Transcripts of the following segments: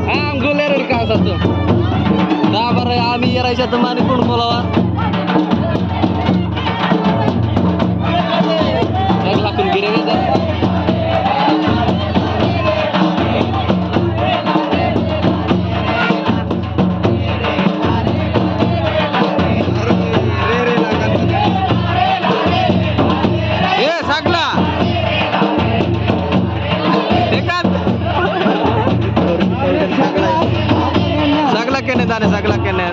Angguler di kang satu. Dapat ami ya raisa temani pun molawa. Saya lakun kiri aja. Sagla kene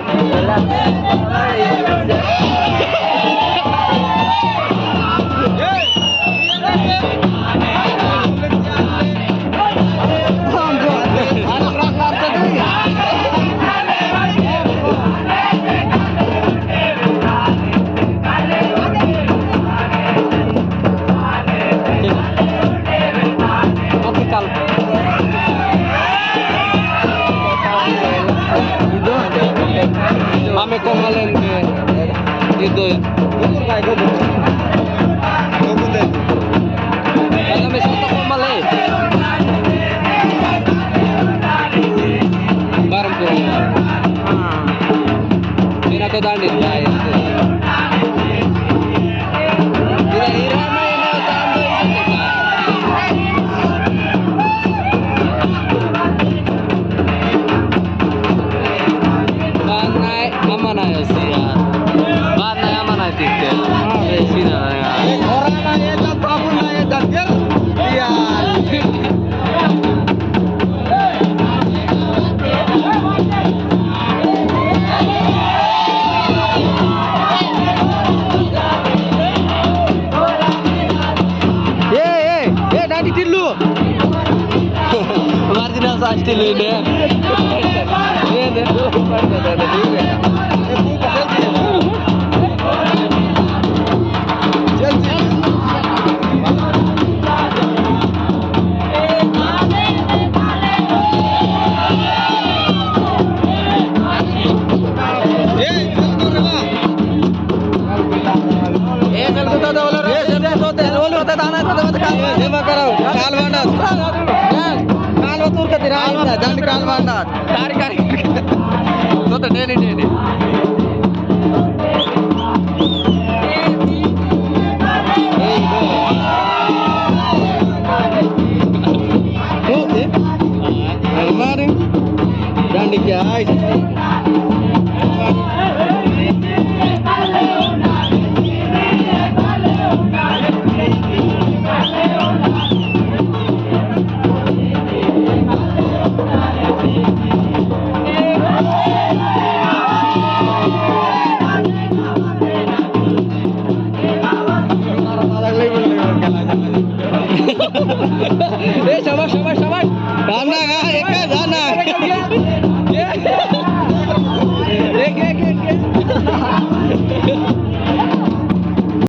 Mame kong ngalen itu. Gugur kayak gugur. Gugur deh. Kalau misalnya kong male. Barang pun. Ini aku dandit lah itu. Tidak irama ini tambah itu. Mana ya sih ya? Mana tiket? Sini ya. Orang nanya tak kamu nanya takdir? Iya. Nanti dulu. Martina saat dulu ini. Jangan dikal bandat. Tarik. Tuh deni. Kemarin jangan dikais. Sama